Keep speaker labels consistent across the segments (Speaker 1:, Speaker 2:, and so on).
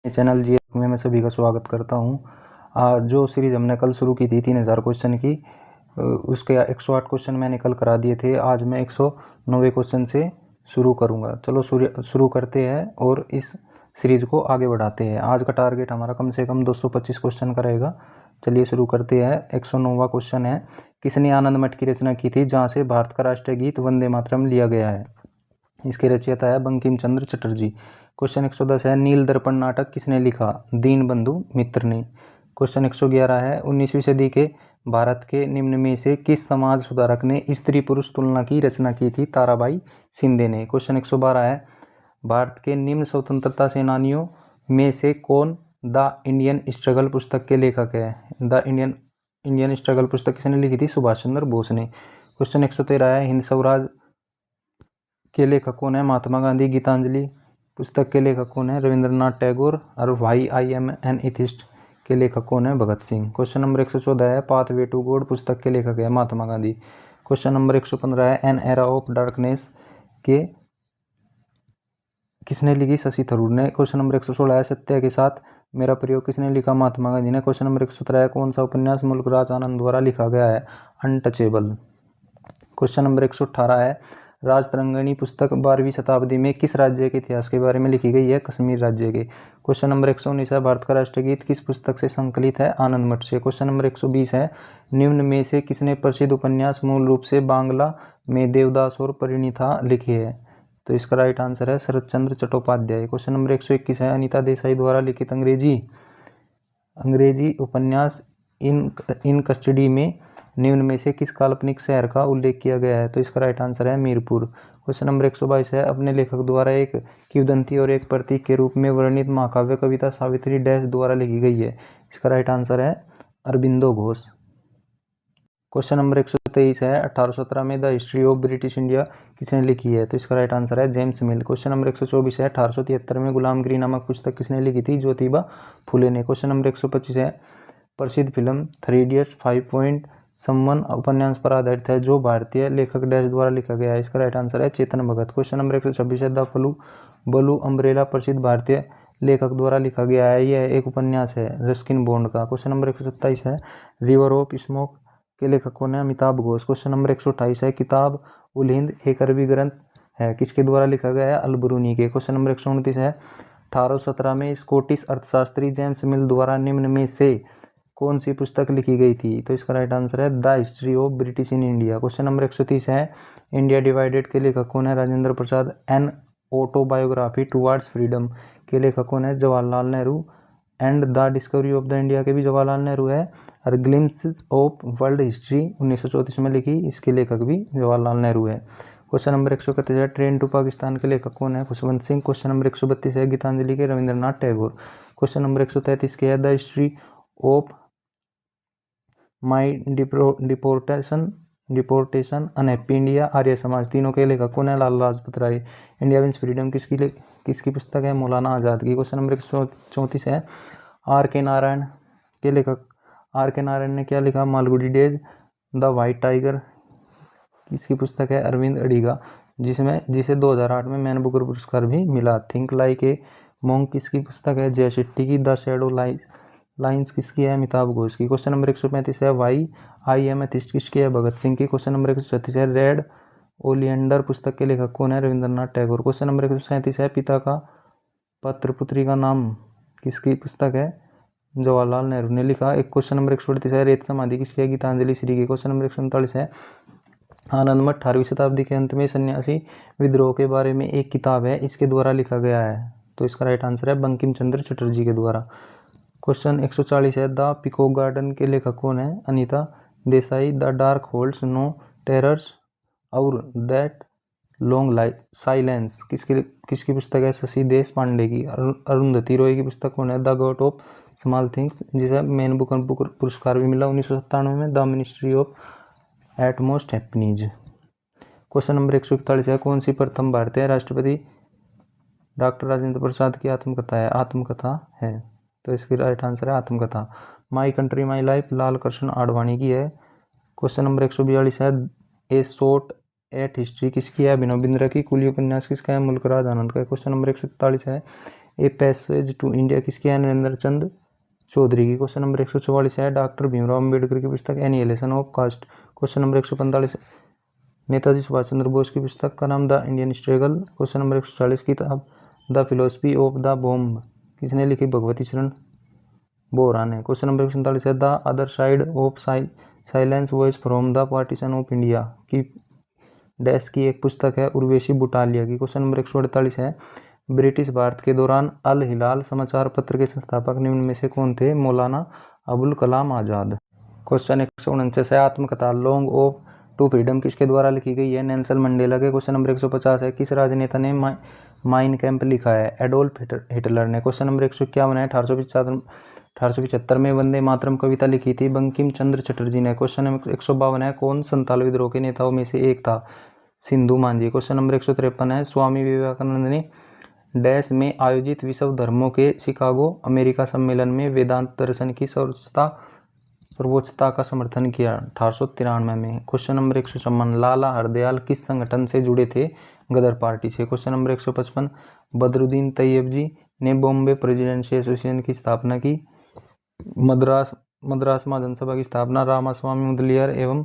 Speaker 1: Channel जी में मैं सभी का स्वागत करता हूँ। जो सीरीज़ हमने कल शुरू की थी 3000 क्वेश्चन की, उसके 108 क्वेश्चन मैंने कल करा दिए थे। आज मैं 190 क्वेश्चन से शुरू करूँगा। चलो शुरू करते हैं और इस सीरीज़ को आगे बढ़ाते हैं। आज का टारगेट हमारा कम से कम 225 क्वेश्चन का रहेगा। चलिए शुरू करते हैं। 109वां क्वेश्चन है, किसने आनंद मठ की रचना की थी जहाँ से भारत का राष्ट्रीय गीत वंदे मातरम लिया गया है? इसके रचयिता है बंकिम चंद्र चटर्जी। क्वेश्चन 110 है, नील दर्पण नाटक किसने लिखा? दीनबंधु मित्र ने। क्वेश्चन 111 है, 19वीं सदी के भारत के निम्न में से किस समाज सुधारक ने स्त्री पुरुष तुलना की रचना की थी? ताराबाई शिंदे ने। क्वेश्चन 112 है, भारत के निम्न स्वतंत्रता सेनानियों में से कौन द इंडियन स्ट्रगल पुस्तक के लेखक है? द इंडियन स्ट्रगल पुस्तक किसने लिखी थी? सुभाष चंद्र बोस ने। क्वेश्चन 113 है, हिंद स्वराज के लेखक कौन है? महात्मा गांधी। गीतांजलि पुस्तक के लेखक कौन है? रविंद्रनाथ टैगोर। और why I am an atheist के लेखक कौन है? भगत सिंह। क्वेश्चन नंबर 114 है, पाथवे टू गॉड पुस्तक के लेखक है महात्मा गांधी। क्वेश्चन नंबर 115 है, एन एरा ऑफ डार्कनेस के किसने लिखी? शशि थरूर ने। क्वेश्चन नंबर 116 है, सत्य के साथ मेरा प्रयोग किसने लिखा? महात्मा गांधी ने। क्वेश्चन नंबर 117 है, कौन सा उपन्यास मुल्कराज आनंद द्वारा लिखा गया है? अनटचेबल। क्वेश्चन नंबर 118 है, राजतरंगिणी पुस्तक 12वीं शताब्दी में किस राज्य के इतिहास के बारे में लिखी गई है? कश्मीर राज्य के। क्वेश्चन नंबर 119 है, भारत का राष्ट्रीय गीत किस पुस्तक से संकलित है? आनंद मठ से। क्वेश्चन नंबर 120 है, निम्न में से किसने प्रसिद्ध उपन्यास मूल रूप से बांग्ला में देवदास और परिणीता लिखी है? तो इसका राइट आंसर है शरत चंद्र चट्टोपाध्याय। क्वेश्चन नंबर 121 है, अनीता देसाई द्वारा लिखित अंग्रेजी उपन्यास इन कस्टडी में निम्न में से किस काल्पनिक शहर का उल्लेख किया गया है? तो इसका राइट आंसर है मीरपुर। क्वेश्चन नंबर 122 है, अपने लेखक द्वारा एक किंवदंती और एक प्रतीक के रूप में वर्णित महाकाव्य कविता सावित्री डैश द्वारा लिखी गई है? इसका राइट आंसर है अरबिंदो घोष। क्वेश्चन नंबर 123 है, 1817 में the history of British India किसने लिखी है? तो इसका राइट आंसर है जेम्स मिल। क्वेश्चन नंबर 124 है, 1873 में गुलामगिरी नामक पुस्तक किसने लिखी थी? ज्योतिबा फुले ने। क्वेश्चन नंबर 125 है, प्रसिद्ध फिल्म 3 इडियट्स 5 पॉइंट समवन उपन्यास पर आधारित है जो भारतीय लेखक डैश द्वारा लिखा गया है? इसका राइट आंसर है चेतन भगत। क्वेश्चन नंबर 126 है, द फ्लू बलू अम्ब्रेला प्रसिद्ध भारतीय लेखक द्वारा लिखा गया है, यह एक उपन्यास है रस्किन बॉन्ड का। क्वेश्चन नंबर 127 है, रिवर ऑफ स्मोक के लेखक कौन है? अमिताभ घोष। क्वेश्चन नंबर 128 है, किताब उल हिंद एक अरबी ग्रंथ है, किसके द्वारा लिखा गया है? अल बरूनी के। क्वेश्चन नंबर 129 है, 1817 में स्कॉटिश अर्थशास्त्री जेम्स मिल द्वारा निम्न में से कौन सी पुस्तक लिखी गई थी? तो इसका राइट आंसर है the history of British in India. Question number 130 है, इंडिया डिवाइडेड के लेखक कौन है? Rajendra Prasad. An autobiography towards freedom के लेखक कौन है? Jawaharlal Nehru. And the discovery of the India के भी जवाहरलाल नेहरू है। और ग्लिम्स ऑफ वर्ल्ड हिस्ट्री 1934 में लिखी, इसके लेखक भी जवाहरलाल नेहरू है। क्वेश्चन नंबर 131 है, ट्रेन टू पाकिस्तान के लेखक कौन है? खुशवंत सिंह। क्वेश्चन नंबर 132 है, गीतांजलि के रविंद्रनाथ टैगोर। क्वेश्चन नंबर 133 के है, the history of my deportation unhappy India Arya Samaj, तीनों के लेखक कौन है? Lala Lajpat Rai. India wins freedom किसकी पुस्तक है? मौलाना आज़ाद की। क्वेश्चन नंबर 134 है, आर के नारायण के लेखक आर के नारायण ने क्या लिखा? Malgudi days. The white tiger किसकी पुस्तक है? अरविंद अडिगा, जिसे 2008 में मैन बुकर पुरस्कार भी मिला। थिंक लाइक ए मॉन्क किसकी पुस्तक है? जय शेट्टी की। द शैडो लाइन्स किसकी है? अमिताभ घोष की। क्वेश्चन नंबर 135 है, वाई आई एम एथिस्ट किसकी है? भगत सिंह की। क्वेश्चन नंबर 136 है, रेड ओलियंडर पुस्तक के लेखक कौन है? रविंद्रनाथ टैगोर। क्वेश्चन नंबर 137 है, पिता का पत्र पुत्री का नाम किसकी पुस्तक है? जवाहरलाल नेहरू ने लिखा। एक क्वेश्चन नंबर 138 है, रेत समाधि किसकी है? गीतांजलि श्री की। क्वेश्चन नंबर 139 है, आनंद मठ 18वीं शताब्दी के अंत में सन्यासी विद्रोह के बारे में एक किताब है, इसके द्वारा लिखा गया है? तो इसका राइट आंसर है बंकिम चंद्र चटर्जी के द्वारा। क्वेश्चन 140 है, द पीकॉक गार्डन के लेखक कौन है? Anita Desai. The dark holds no terrors और दैट लॉन्ग साइलेंस किसकी पुस्तक है? शशि देश पांडे की। अरुंधति रॉय की पुस्तक कौन है? The god of small things, जिसे मैन बुकर पुरस्कार भी मिला 1997 में। The ministry of utmost happiness. Question number 141 है, कौन सी प्रथम भारतीय राष्ट्रपति डॉक्टर राजेंद्र प्रसाद की आत्मकथा है? आत्मकथा है, तो इसकी राइट आंसर है आत्मकथा। My country my life Lal Krishna Advani की है। क्वेश्चन नंबर 142 है, ए शॉट एट हिस्ट्री किसकी है? अभिनव बिंद्रा की। कुली उपन्यास किसका है? मुल्कराज आनंद का। क्वेश्चन नंबर 143 है, ए पैसेज टू इंडिया किसकी है? नरेंद्र चंद चौधरी की। क्वेश्चन नंबर 144 है डॉक्टर भीमराव अम्बेडकर की पुस्तक annihilation of caste. Question number 145 Netaji Subhash Chandra Bose की पुस्तक का नाम the Indian struggle. Question number 140 किताब the philosophy of the bomb किसने लिखी? भगवती चरण बोहरा ने। क्वेश्चन नंबर 147 है the other side of silence voice from the partition of India की डैश की एक पुस्तक है उर्वशी बुटालिया की। क्वेश्चन नंबर 148 है ब्रिटिश भारत के दौरान अल हिलाल समाचार पत्र के संस्थापक निम्न में से कौन थे? मौलाना अबुल कलाम आजाद। क्वेश्चन 149 है आत्मकथा लॉन्ग ऑफ टू फ्रीडम किसके द्वारा लिखी गई है? नेल्सन मंडेला के। क्वेश्चन नंबर 150 है किस राजनेता ने माइन कैंप लिखा है? एडोल्फ हिटलर ने। क्वेश्चन नंबर 151 है 1875 में वंदे मातरम कविता लिखी थी बंकिम चंद्र चटर्जी ने। क्वेश्चन नंबर 152 है कौन संथाल विद्रोह के नेताओं में से एक था? सिंधु मांझी। क्वेश्चन नंबर 153 है स्वामी विवेकानंद ने डैश में आयोजित विश्व धर्मों के शिकागो अमेरिका सम्मेलन में वेदांत दर्शन की सर्वोच्चता का समर्थन किया 1893 में। क्वेश्चन नंबर 156 लाला हरदयाल किस संगठन से जुड़े थे? गदर पार्टी से। क्वेश्चन नंबर 155 बदरुद्दीन तैयब जी ने बॉम्बे प्रेसिडेंसी एसोसिएशन की स्थापना की। मद्रास महाजन सभा की स्थापना रामास्वामी मुदलियार एवं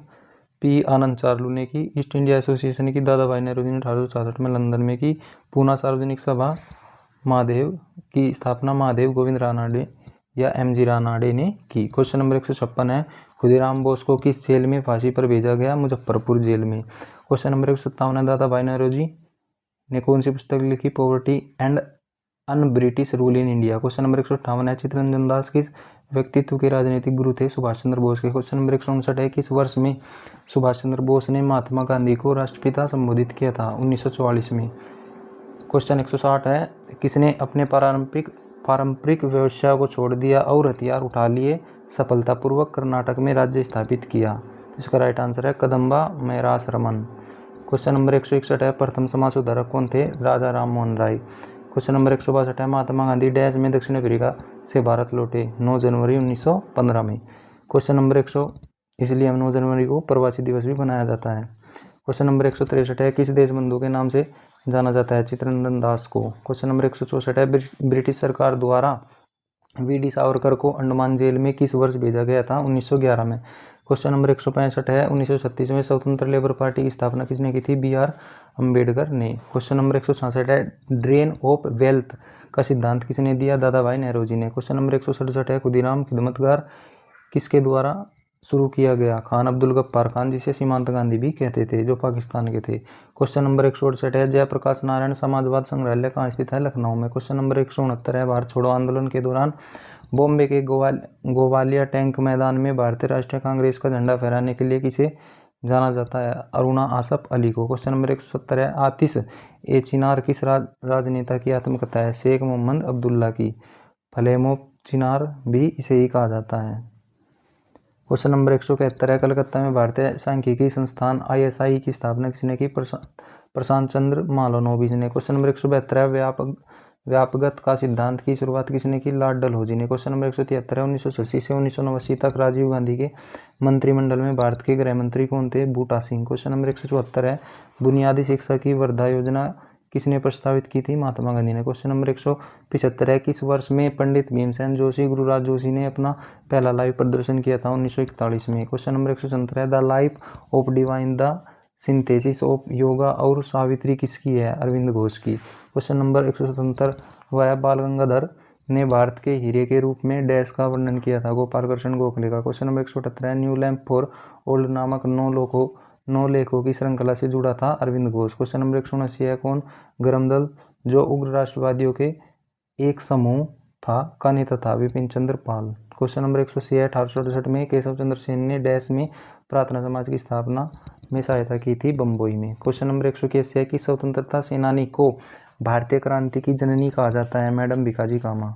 Speaker 1: पी आनंद चार्लू ने की। ईस्ट इंडिया एसोसिएशन की दादा भाई नेहरू ने 1866 में लंदन में की। पूना सार्वजनिक सभा महादेव की स्थापना महादेव गोविंद रानाडे या एमजी रानाडे ने की। क्वेश्चन नंबर 156 है खुदीराम बोस को किस जेल में फांसी पर भेजा गया? मुजफ्फरपुर जेल में। क्वेश्चन नंबर 157 है दादा भाई नेहरू ने कौन सी पुस्तक लिखी? Poverty and un British rule in India. Question number 158 है चित्तरंजन दास किस व्यक्तित्व के राजनीतिक गुरु थे? सुभाष चंद्र बोस के। क्वेश्चन नंबर 159 है किस वर्ष में सुभाष चंद्र बोस ने महात्मा गांधी को राष्ट्रपिता संबोधित किया था? 1944 में। क्वेश्चन 160 है किसने अपने पारंपरिक व्यवसाय को छोड़ दिया और हथियार उठा लिए सफलतापूर्वक कर्नाटक में राज्य स्थापित किया? इसका राइट आंसर है कदम्बा मैरास रमन। क्वेश्चन नंबर 161 है प्रथम समाज सुधारक कौन थे? राजा राम मोहन राय। क्वेश्चन नंबर 162 है महात्मा गांधी डैश में दक्षिण अफ्रीका से भारत लौटे? 9 जनवरी 1915 में। क्वेश्चन नंबर 100 इसलिए 9 जनवरी को प्रवासी दिवस भी मनाया जाता है। क्वेश्चन नंबर 163 है किस देश बंधु के नाम से जाना जाता है? चित्तरंजन दास को। क्वेश्चन नंबर 164 है ब्रिटिश सरकार द्वारा वी.डी. सावरकर को अंडमान जेल में किस वर्ष भेजा गया था? 1911 में। क्वेश्चन नंबर 165 है 1936 में स्वतंत्र लेबर पार्टी की स्थापना किसने की थी? बी.आर. अम्बेडकर ने। क्वेश्चन नंबर 166 है ड्रेन ऑफ वेल्थ का सिद्धांत किसने दिया? दादा भाई नेहरू जी ने। क्वेश्चन नंबर 167 है खुदीराम खिदमतगार किसके द्वारा शुरू किया गया? खान अब्दुल गफ्फार खान जिसे सीमांत गांधी भी कहते थे जो पाकिस्तान के थे। क्वेश्चन नंबर 168 है जयप्रकाश नारायण समाजवाद संग्रहालय कहाँ स्थित है? लखनऊ में। क्वेश्चन नंबर 169 है भारत छोड़ो आंदोलन के दौरान बॉम्बे के गोवालिया टैंक मैदान में भारतीय राष्ट्रीय कांग्रेस का झंडा फहराने के लिए किसे जाना जाता है? अरुणा आसफ अली को। क्वेश्चन नंबर 170 है आतिश ए चिनार किस राजनेता की आत्मकथा है? शेख मोहम्मद अब्दुल्ला की। फलेमो चिनार भी इसे ही कहा जाता है। क्वेश्चन नंबर 171 है कलकत्ता में भारतीय सांख्यिकी संस्थान ISI की स्थापना किसने की? प्रशांत चंद्र मालनोबिस ने। क्वेश्चन नंबर 172 है व्यापगत का सिद्धांत की शुरुआत किसने की? लॉर्ड डलहौजी ने। क्वेश्चन नंबर 173 है 1980 से 1989 तक राजीव गांधी के मंत्रिमंडल में भारत के गृह मंत्री कौन थे? बूटा सिंह। क्वेश्चन नंबर 174 है बुनियादी शिक्षा की वर्धा योजना किसने प्रस्तावित की थी? महात्मा गांधी ने। क्वेश्चन नंबर 175 है किस वर्ष में पंडित भीमसेन जोशी गुरुराज जोशी ने अपना पहला लाइव प्रदर्शन किया था? 1941 में। क्वेश्चन नंबर 177 है the life of divine the synthesis of yoga और सावित्री किसकी है? अरविंद घोष की। क्वेश्चन नंबर 177 वह बाल गंगाधर ने भारत के हीरे के रूप में डैश का वर्णन किया था? गोपाल कृष्ण गोखले का। क्वेश्चन नंबर 178 है न्यू लैम्प फॉर ओल्ड नामक 9 लेखों की श्रृंखला से जुड़ा था? अरविंद घोष। क्वेश्चन नंबर 179 है कौन गर्म दल जो उग्र राष्ट्रवादियों के एक समूह का नेता था? विपिन चंद्र पाल। क्वेश्चन नंबर 180 है 1868 में केशव चंद्र सेन ने डैश में प्रार्थना समाज की स्थापना में सहायता की थी? बम्बई में। क्वेश्चन नंबर 181 है कि स्वतंत्रता सेनानी को भारतीय क्रांति की जननी कहा जाता है? मैडम भिकाजी कामा।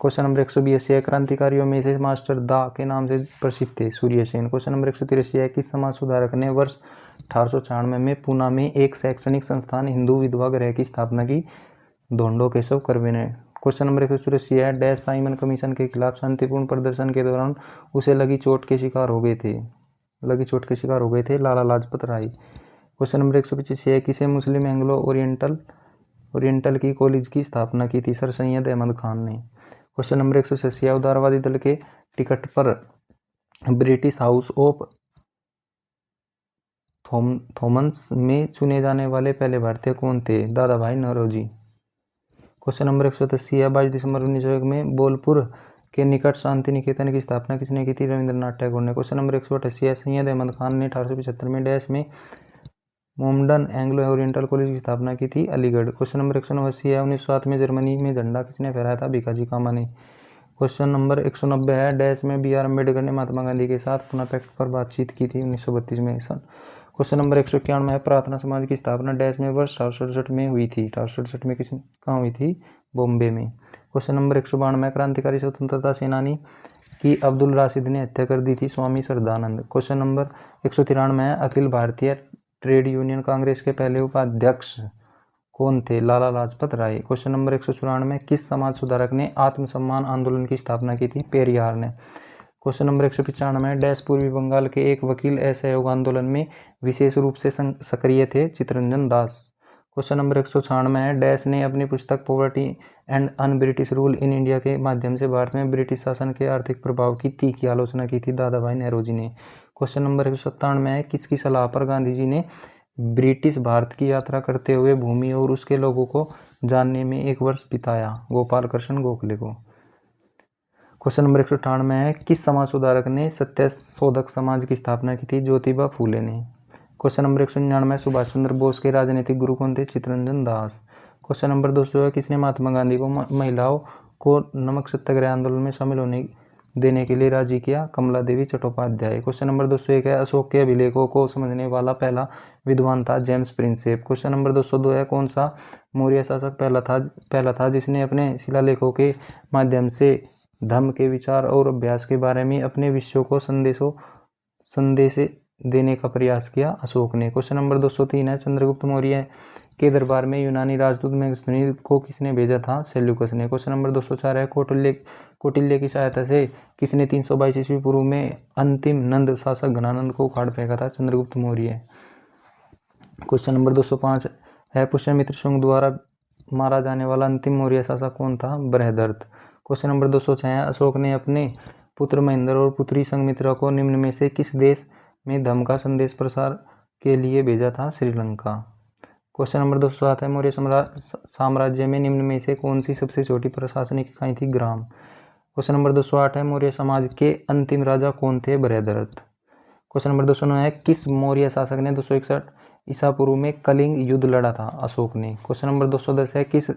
Speaker 1: क्वेश्चन नंबर 182 है क्रांतिकारियों में से मास्टर दा के नाम से प्रसिद्ध थे? सूर्य सेन। क्वेश्चन नंबर 183 है किस समाज सुधारक ने वर्ष 1896 में पूना में एक शैक्षणिक संस्थान हिंदू विधवा गृह की स्थापना की? धोंडो केशव कर्वे ने। क्वेश्चन नंबर 184 है डैश साइमन कमीशन के खिलाफ शांतिपूर्ण प्रदर्शन के दौरान उसे लगी चोट के शिकार हो गए थे? लाला लाजपत राय। क्वेश्चन नंबर 185 है किसे मुस्लिम एंग्लो ओरिएंटल ओरिएंटल की कॉलेज की स्थापना की थी? सर सैयद अहमद खान ने। क्वेश्चन नंबर 186, उदारवादी दल के टिकट पर ब्रिटिश हाउस ऑफ कॉमन्स में चुने जाने वाले पहले भारतीय कौन थे? दादा भाई नौरोजी। क्वेश्चन नंबर 183 है 22 दिसंबर 1901 में बोलपुर के निकट शांति निकेतन की स्थापना किसने की थी? रविंद्रनाथ टैगोर ने। क्वेश्चन नंबर 188 है सैयद अहमद खान ने 1875 में डैश में मोमडन एंग्लो ओरिएंटल कॉलेज की स्थापना की थी? अलीगढ़। क्वेश्चन नंबर 189 है 1907 में जर्मनी में झंडा किसने फहराया था? भिकाजी कामा ने। क्वेश्चन नंबर 190 है डैश में बी आर अम्बेडकर ने महात्मा गांधी के साथ पुनः पैक्ट पर बातचीत की थी? 1932 में। क्वेश्चन नंबर 191 है प्रार्थना समाज की स्थापना डैश में वर्ष 1867 में हुई थी? 1867 में कहाँ हुई थी? बॉम्बे में। क्वेश्चन नंबर 192 क्रांतिकारी स्वतंत्रता सेनानी की अब्दुल राशिद ने हत्या कर दी थी? स्वामी श्रद्धानंद। क्वेश्चन नंबर 193 है अखिल भारतीय ट्रेड यूनियन कांग्रेस के पहले उपाध्यक्ष कौन थे? लाला लाजपत राय। क्वेश्चन नंबर 194 किस समाज सुधारक ने आत्मसम्मान आंदोलन की स्थापना की थी? पेरियार ने। क्वेश्चन नंबर 195 डैश पूर्वी बंगाल के एक वकील असहयोग आंदोलन में विशेष रूप से सक्रिय थे? चित्तरंजन दास। क्वेश्चन नंबर 196 है डैश ने अपनी पुस्तक poverty and un British rule in India के माध्यम से भारत में ब्रिटिश शासन के आर्थिक प्रभाव की तीखी आलोचना की थी? दादा भाई नौरोजी ने। क्वेश्चन नंबर 197 है किसकी सलाह पर गांधी जी ने ब्रिटिश भारत की यात्रा करते हुए भूमि और उसके लोगों को जानने में 1 वर्ष बिताया? गोपाल कृष्ण गोखले को। क्वेश्चन नंबर 198 है किस समाज सुधारक ने सत्य शोधक समाज की स्थापना की थी? ज्योतिबा फूले ने। क्वेश्चन नंबर 199 सुभाष चंद्र बोस के राजनीतिक गुरु कौन थे? चित्तरंजन दास। क्वेश्चन नंबर 200 है किसने महात्मा गांधी को महिलाओं को नमक सत्याग्रह आंदोलन में शामिल होने देने के लिए राजी किया? कमला देवी चट्टोपाध्याय। क्वेश्चन नंबर 201 है अशोक के अभिलेखों को समझने वाला पहला विद्वान था? James Prinsep. क्वेश्चन नंबर 202 है कौन सा मौर्य शासक पहला था जिसने अपने शिलालेखों के माध्यम से धम्म के विचार और अभ्यास के बारे में अपने विषयों को संदेश देने का प्रयास किया? अशोक ने। क्वेश्चन नंबर 203 है चंद्रगुप्त मौर्य के दरबार में यूनानी राजदूत मेगस्थनीज को किसने भेजा था? सेल्यूकस ने। क्वेश्चन नंबर 204 है कौटिल्य की सहायता से किसने 322 ईस्वी पूर्व में अंतिम नंद शासक घनानंद को उखाड़ फेंका था? चंद्रगुप्त मौर्य। क्वेश्चन नंबर 205 है पुष्यमित्र शुंग द्वारा मारा जाने वाला अंतिम मौर्य शासक कौन था? बृहदर्थ। क्वेश्चन नंबर 206 है अशोक ने अपने पुत्र महेंद्र और पुत्री संघमित्रा को निम्न में से किस देश में धम्म का संदेश प्रसार के लिए भेजा था? श्रीलंका। क्वेश्चन नंबर 207 है मौर्य साम्राज्य में निम्न में से कौन सी सबसे छोटी प्रशासनिक इकाई थी? ग्राम। क्वेश्चन नंबर 208 है मौर्य समाज के अंतिम राजा कौन थे? बृहदरथ। क्वेश्चन नंबर 209 है किस मौर्य शासक ने 261 ईसा पूर्व में कलिंग युद्ध लड़ा था? अशोक ने। क्वेश्चन नंबर 210 है किस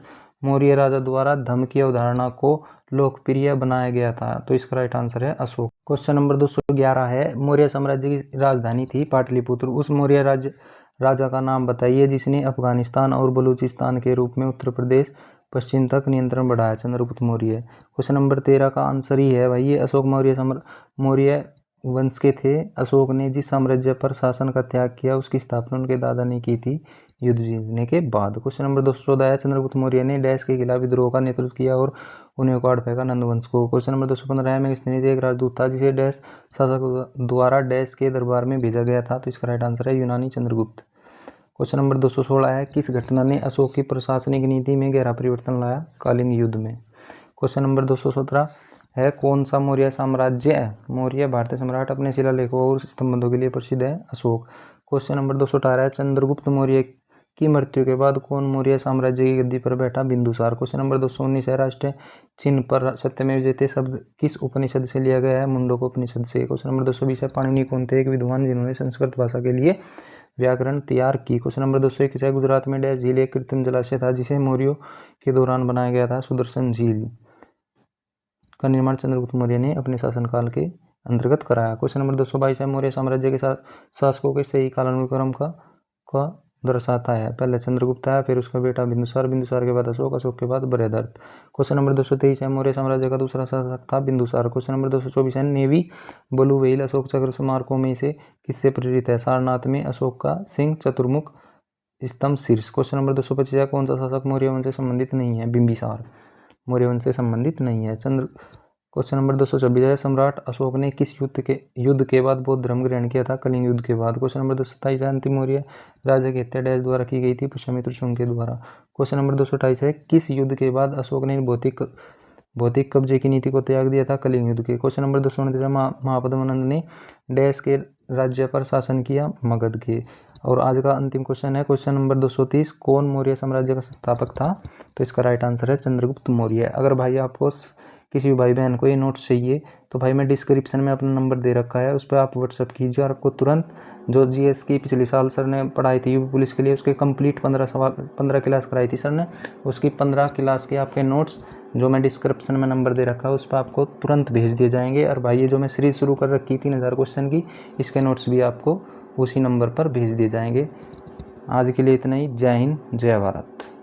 Speaker 1: मौर्य राजा द्वारा धम्म की अवधारणा को लोकप्रिय बनाया गया था? तो इसका राइट आंसर है अशोक। क्वेश्चन नंबर 211 है मौर्य साम्राज्य की राजधानी थी पाटलिपुत्र। उस मौर्य राजा का नाम बताइए जिसने अफगानिस्तान और बलूचिस्तान के रूप में उत्तर प्रदेश पश्चिम तक नियंत्रण बढ़ाया? चंद्रगुप्त मौर्य। क्वेश्चन नंबर 13 का आंसर ही है भाई ये अशोक मौर्य वंश के थे। अशोक ने जिस साम्राज्य पर शासन का त्याग किया उसकी स्थापना उनके दादा ने की थी युद्ध जीतने के बाद। क्वेश्चन नंबर 214 है चंद्रगुप्त मौर्य ने डैश के खिलाफ विद्रोह का नेतृत्व किया और उन्हें उखाड़ फेंका? नंदवंश को। क्वेश्चन नंबर 215 है मेगस्थनीज एक राजदूत था जिसे डैश शासक द्वारा डैश के दरबार में भेजा गया था? तो इसका राइट आंसर है यूनानी चंद्रगुप्त। क्वेश्चन नंबर 216 है किस घटना ने अशोक की प्रशासनिक नीति में गहरा परिवर्तन लाया? कलिंग युद्ध में। क्वेश्चन नंबर 217 है कौन सा मौर्य साम्राज्य मौर्य भारतीय सम्राट अपने शिलालेखों और स्तंभों के लिए प्रसिद्ध है? अशोक। क्वेश्चन नंबर 218 है चंद्रगुप्त मौर्य की मृत्यु के बाद कौन मौर्य साम्राज्य की गद्दी पर बैठा? बिंदुसार। क्वेश्चन नंबर 219 है राष्ट्रीय चिन्ह पर सत्यमेव जयते शब्द किस उपनिषद से लिया गया है? मुंडक उपनिषद से। क्वेश्चन नंबर 220 है पाणिनि कौन थे? एक विद्वान जिन्होंने संस्कृत भाषा के लिए व्याकरण तैयार की? क्वेश्चन नंबर 221 है गुजरात में डैश झील एक कृत्रिम जलाशय था जिसे मौर्यों के दौरान बनाया गया था? सुदर्शन झील का निर्माण चंद्रगुप्त मौर्य ने अपने शासनकाल के अंतर्गत कराया। क्वेश्चन नंबर 222 है मौर्य साम्राज्य के शासकों के सही कालानुक्रम का दर्शाता है? पहले चंद्रगुप्त है, फिर उसका बेटा बिंदुसार, बिंदुसार के बाद अशोक, अशोक के बाद बृहदर्थ। क्वेश्चन नंबर 223 है मौर्य साम्राज्य का दूसरा शासक था? बिंदुसार। क्वेश्चन नंबर 224 है नेवी ब्लू व्हेल अशोक चक्र स्मारकों में से किससे प्रेरित है? सारनाथ में अशोक का सिंह चतुर्मुख स्तंभ शीर्ष। क्वेश्चन नंबर 225 है कौन सा शासक मौर्य वंश से संबंधित नहीं है? बिंबिसार मौर्य वंश से संबंधित नहीं है। क्वेश्चन नंबर 226 है, सम्राट अशोक ने किस युद्ध के बाद बौद्ध धर्म ग्रहण किया था? कलिंग युद्ध के बाद। क्वेश्चन नंबर 227 है, अंतिम मौर्य राजा की हत्या डैश द्वारा की गई थी? पुष्यमित्र शुंग के द्वारा। क्वेश्चन नंबर 228 है, किस युद्ध के बाद अशोक ने भौतिक कब्जे की नीति को त्याग दिया था? कलिंग युद्ध के। क्वेश्चन नंबर 229 है, महापद्मानंद ने डैश के राज्य पर शासन किया? मगध के। और आज का अंतिम क्वेश्चन है क्वेश्चन नंबर 230, कौन मौर्य साम्राज्य का संस्थापक था? तो इसका राइट आंसर है चंद्रगुप्त मौर्य। अगर भाई आपको किसी भी भाई बहन को ये नोट्स चाहिए तो भाई मैं डिस्क्रिप्शन में अपना नंबर दे रखा है, उस पर आप व्हाट्सअप कीजिए और आपको तुरंत जो जीएस की पिछले साल सर ने पढ़ाई थी यूपी पुलिस के लिए, उसके कंप्लीट 15 क्लास कराई थी सर ने, उसकी 15 क्लास के आपके नोट्स जो मैं डिस्क्रिप्शन में नंबर दे रखा है उस पर आपको तुरंत भेज दिए जाएंगे। और भाई ये जो मैं सीरीज शुरू कर रखी 3000 क्वेश्चन की, इसके नोट्स भी आपको उसी नंबर पर भेज दिए जाएंगे। आज के लिए इतना ही। जय हिंद, जय भारत।